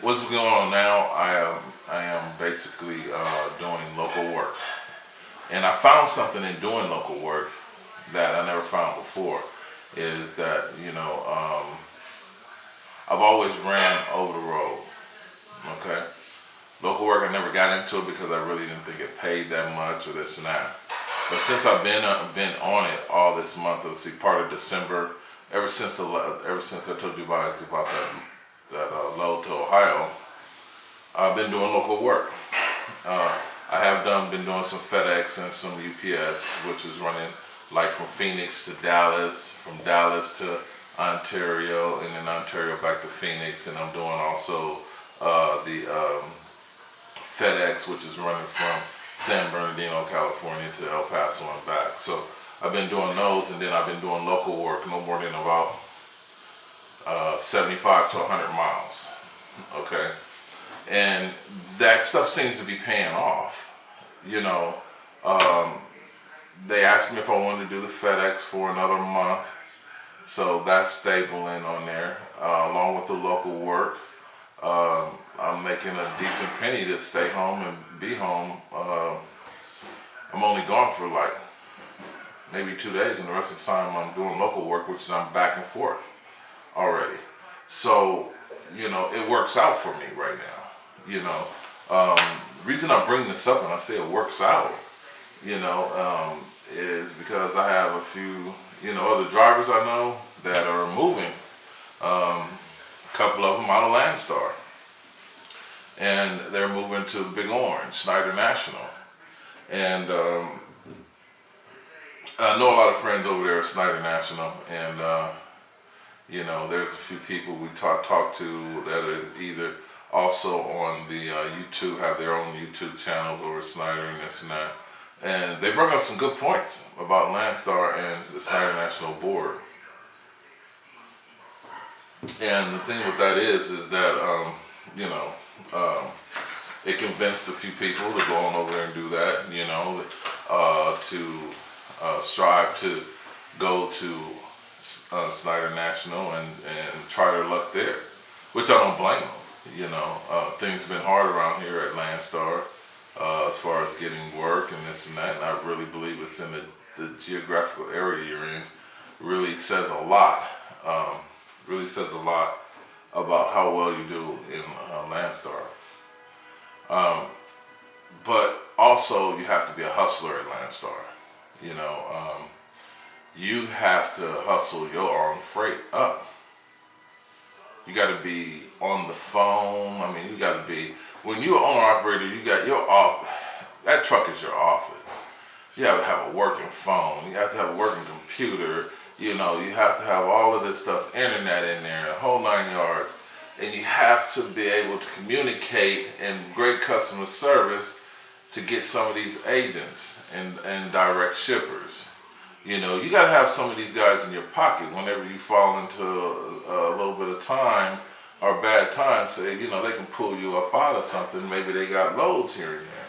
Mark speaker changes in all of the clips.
Speaker 1: what's going on now? I am basically doing local work, and I found something in doing local work that I never found before. Is that I've always ran over the road. Okay, local work I never got into it because I really didn't think it paid that much or this and that. But since I've been on it all this month, let's see, part of December, ever since I told you guys about that load to Ohio, I've been doing local work. I have been doing some FedEx and some UPS, which is running like from Phoenix to Dallas, from Dallas to Ontario, and then Ontario back to Phoenix, and I'm doing also the FedEx, which is running from San Bernardino, California to El Paso and back. So I've been doing those, and then I've been doing local work no more than about 75 to 100 miles. Okay, and that stuff seems to be paying off. You know, they asked me if I wanted to do the FedEx for another month, so that's stabling on there, along with the local work. I'm making a decent penny to stay home and be home. I'm only gone for like maybe 2 days, and the rest of the time I'm doing local work, which is I'm back and forth already. So, it works out for me right now. The reason I bring this up and I say it works out, is because I have a few, other drivers I know that are moving. A couple of them out of Landstar, and they're moving to the Big Orange, Snyder National. And I know a lot of friends over there at Snyder National, and there's a few people we talk to that is either also on the YouTube, have their own YouTube channels over at Snyder and this and that. And they bring up some good points about Landstar and the Snyder National Board. And the thing with that is that, it convinced a few people to go on over there and do that, to strive to go to Snyder National and try their luck there, which I don't blame them. Things have been hard around here at Landstar as far as getting work and this and that, and I really believe it's in the geographical area you're in. Really says a lot. Really says a lot about how well you do in Landstar. But also you have to be a hustler at Landstar. You have to hustle your own freight up. You got to be on the phone. You got to be, when you're an owner operator, you got your that truck is your office. You have to have a working phone. You have to have a working computer. You have to have all of this stuff, internet in there, the whole 9 yards. And you have to be able to communicate and great customer service to get some of these agents and direct shippers. You got to have some of these guys in your pocket whenever you fall into a little bit of time or bad time. So, they can pull you up out of something. Maybe they got loads here and there.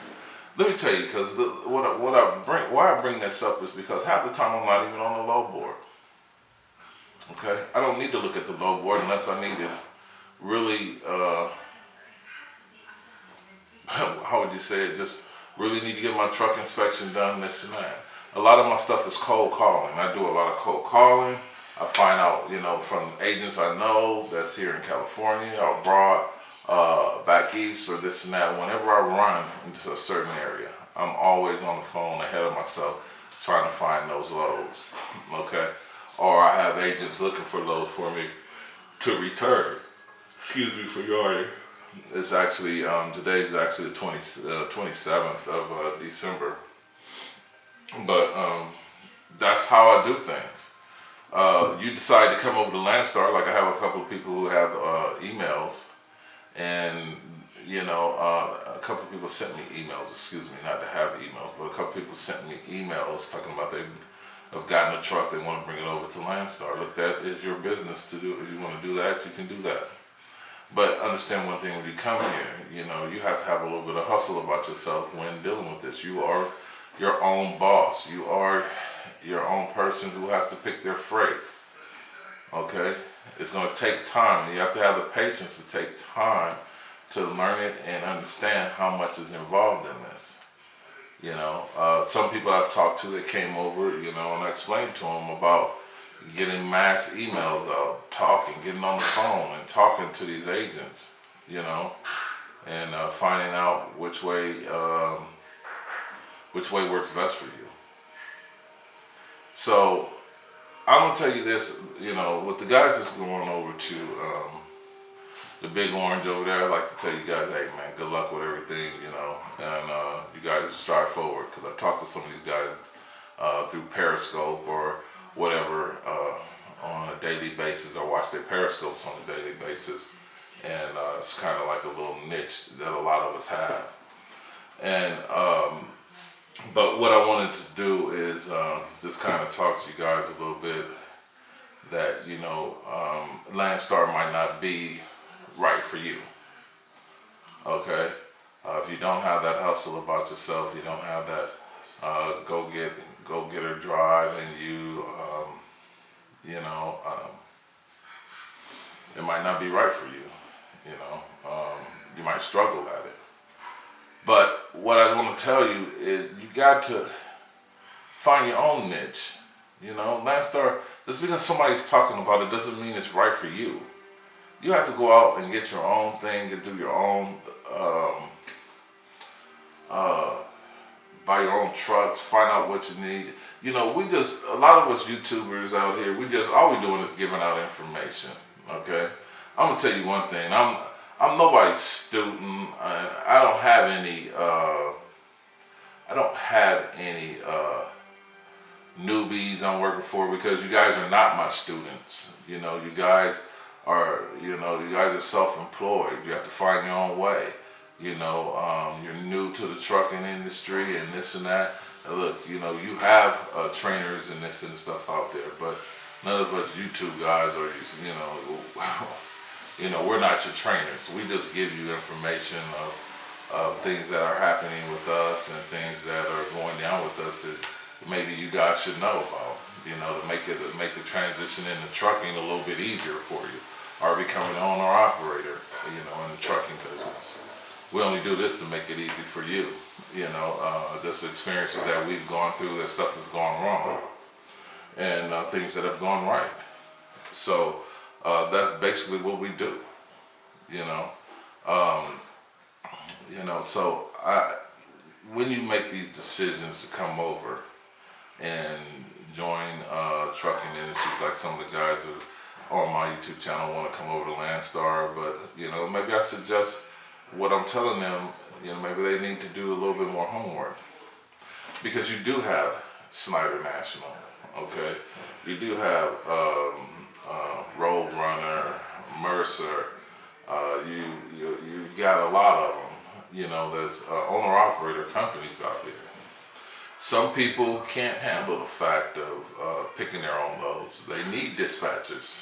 Speaker 1: Let me tell you, because why I bring this up is because half the time I'm not even on the load board. Okay, I don't need to look at the load board unless I need to really, how would you say it? Just really need to get my truck inspection done, this and that. A lot of my stuff is cold calling. I do a lot of cold calling. I find out, from agents I know that's here in California or abroad, back east or this and that. Whenever I run into a certain area, I'm always on the phone ahead of myself trying to find those loads, okay? Or I have agents looking for loads for me to return. Excuse me for yawning. It's actually, today's actually the 27th of December. But that's how I do things. You decide to come over to Landstar, like I have a couple of people who have emails, and a couple of people sent me emails, excuse me, not to have emails, but a couple of people sent me emails talking about they have gotten a truck, they want to bring it over to Landstar. Look, that is your business to do. If you want to do that, you can do that. But understand one thing, when you come here, you have to have a little bit of hustle about yourself when dealing with this. You are your own boss. You are your own person who has to pick their freight. Okay? It's going to take time. You have to have the patience to take time to learn it and understand how much is involved in this. Some people I've talked to that came over, and I explained to them about getting mass emails out, getting on the phone and talking to these agents, and finding out which way works best for you. So I'm gonna tell you this, with the guys that's going over to the Big Orange over there, I'd like to tell you guys, hey man, good luck with everything, and you guys strive forward, because I talked to some of these guys through Periscope or whatever on a daily basis. I watch their Periscopes on a daily basis, and it's kind of like a little niche that a lot of us have. And but what I wanted to do is just kind of talk to you guys a little bit that landstar might not be right for you. Okay, if you don't have that hustle about yourself, you don't have that go getter drive, and it might not be right for you. You might struggle at it. But what I want to tell you is you got to find your own niche. Landstar, just because somebody's talking about it doesn't mean it's right for you. You have to go out and get your own thing and do your own, buy your own trucks, find out what you need. A lot of us YouTubers out here, all we doing is giving out information, okay? I'm gonna tell you one thing, I'm nobody's student, and I don't have any newbies I'm working for, because you guys are not my students. You guys are self-employed. You have to find your own way. You're new to the trucking industry and this and that. Look, you have trainers and this and stuff out there, but none of us YouTube guys are, we're not your trainers. We just give you information of things that are happening with us and things that are going down with us that maybe you guys should know about, to make the transition into trucking a little bit easier for you, or becoming an owner operator, in the trucking business. We only do this to make it easy for you, just experiences that we've gone through, that stuff has gone wrong, and things that have gone right. So that's basically what we do, So when you make these decisions to come over and join trucking industries, like some of the guys who on my YouTube channel want to come over to Landstar, but maybe I suggest what I'm telling them, maybe they need to do a little bit more homework, because you do have Snyder National, okay? You do have Roadrunner, Mercer. You got a lot of them. There's owner-operator companies out there. Some people can't handle the fact of picking their own loads. They need dispatchers.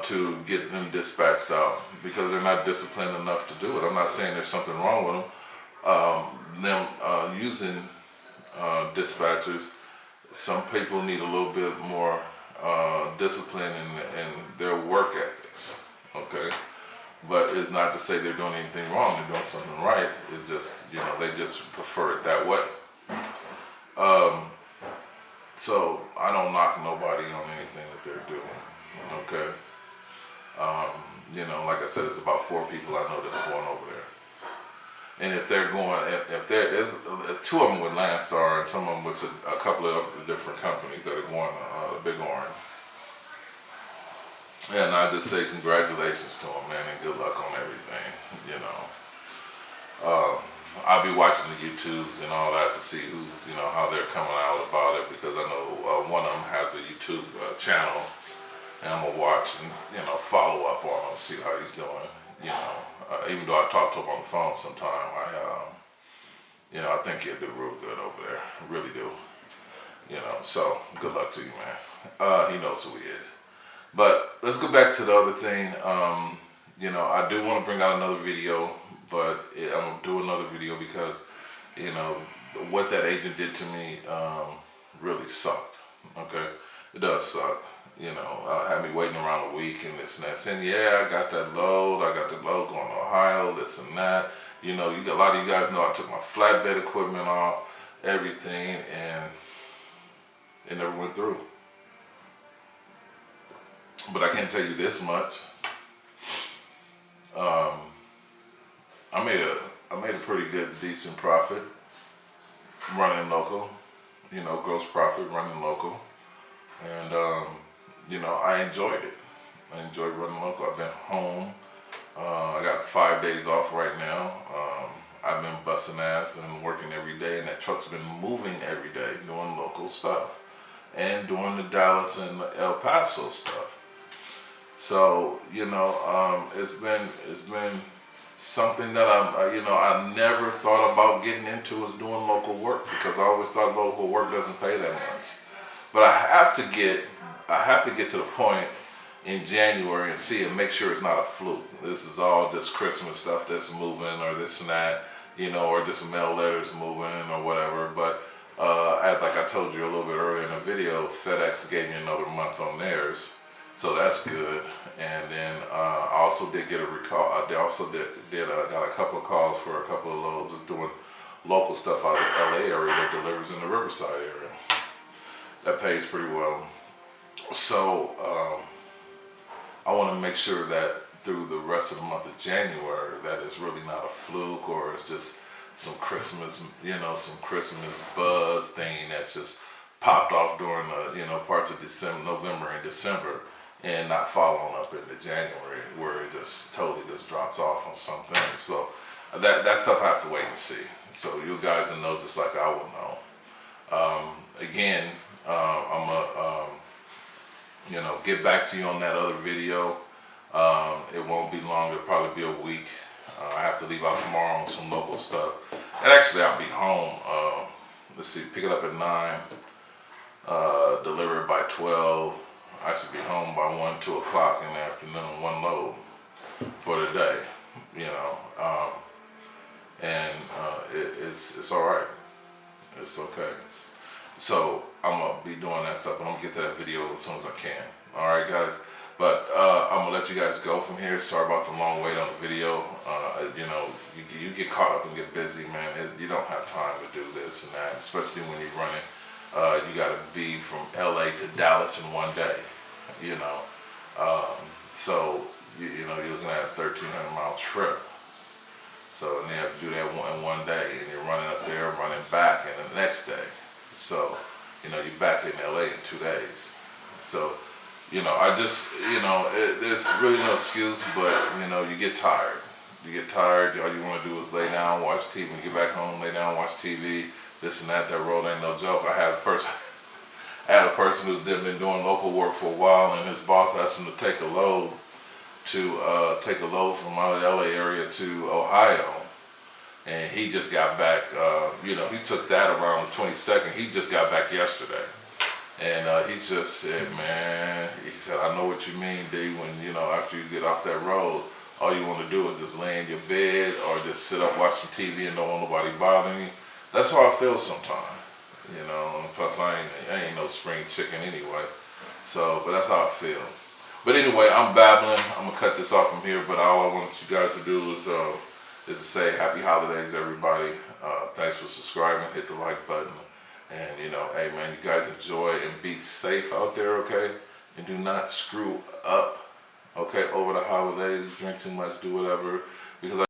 Speaker 1: To get them dispatched out, because they're not disciplined enough to do it. I'm not saying there's something wrong with them. Using dispatchers, some people need a little bit more discipline in their work ethics, okay? But it's not to say they're doing anything wrong, they're doing something right. It's just, they just prefer it that way. So I don't knock nobody on anything that they're doing, okay? Like I said, it's about 4 people I know that's going over there. And if there is 2 of them with Landstar, and some of them with a couple of different companies that are going Big Orange. And I just say congratulations to them, man, and good luck on everything, I'll be watching the YouTubes and all that to see who's, how they're coming out about it, because I know one of them has a YouTube channel, and I'm gonna watch and follow up on him, see how he's doing. Even though I talk to him on the phone sometime, I think he'll do real good over there. I really do. So good luck to you, man. He knows who he is. But let's go back to the other thing. I do want to bring out another video, but I'm gonna do another video because what that agent did to me really sucked. Okay, it does suck. had me waiting around a week and this and that. Saying, yeah, I got that load. I got the load going to Ohio, this and that. You got, a lot of you guys know I took my flatbed equipment off, everything, and it never went through. But I can tell you this much. I made a pretty good, decent profit running local. Gross profit running local, and I enjoyed it. I enjoyed running local. I've been home. I got 5 days off right now. I've been busting ass and working every day, and that truck's been moving every day, doing local stuff, and doing the Dallas and the El Paso stuff. So it's been something that I never thought about getting into, was doing local work, because I always thought local work doesn't pay that much. But I have to get to the point in January and see and make sure it's not a fluke. This is all just Christmas stuff that's moving, or this and that, or just mail letters moving or whatever. But like I told you a little bit earlier in the video, FedEx gave me another month on theirs. So that's good. And then I also did get a recall. They also got a couple of calls for a couple of loads. It's doing local stuff out of the LA area that delivers in the Riverside area. That pays pretty well. So I want to make sure that through the rest of the month of January, that it's really not a fluke, or it's just some Christmas, some Christmas buzz thing that's just popped off during the parts of November and December, and not following up into January, where it just totally just drops off on some things. So that stuff I have to wait and see. So you guys will know just like I will know. Again, I'm gonna get back to you on that other video. It won't be long. It'll probably be a week. I have to leave out tomorrow on some local stuff. And actually, I'll be home. Let's see, pick it up at 9, deliver it by 12. I should be home by 1, 2 o'clock in the afternoon, one load for the day, and it's all right. It's okay. So I'm gonna be doing that stuff, but I'm gonna get to that video as soon as I can. All right, guys. But I'm gonna let you guys go from here. Sorry about the long wait on the video. You get caught up and get busy, man. You don't have time to do this and that, especially when you're running. You got to be from LA to Dallas in one day, so you're looking at a 1,300-mile trip. So and you have to do that in one day, and you're running up there, running back, and the next day. So you're back in LA in 2 days. So there's really no excuse, but you get tired. You get tired. All you want to do is lay down, watch TV. When you get back home, lay down, watch TV. This and that. That road ain't no joke. I had a person who's been doing local work for a while, and his boss asked him to take a load from out of the LA area to Ohio, and he just got back. He took that around the 22nd. He just got back yesterday, and he just said, "Man," he said, "I know what you mean, D. When after you get off that road, all you want to do is just lay in your bed or just sit up watching TV and don't want nobody bothering you." That's how I feel sometimes, and plus I ain't no spring chicken anyway. So, but that's how I feel. But anyway, I'm babbling. I'm gonna cut this off from here. But all I want you guys to do is to say happy holidays, everybody. Thanks for subscribing. Hit the like button, and hey man, you guys enjoy and be safe out there, okay? And do not screw up, okay? Over the holidays, drink too much, do whatever, because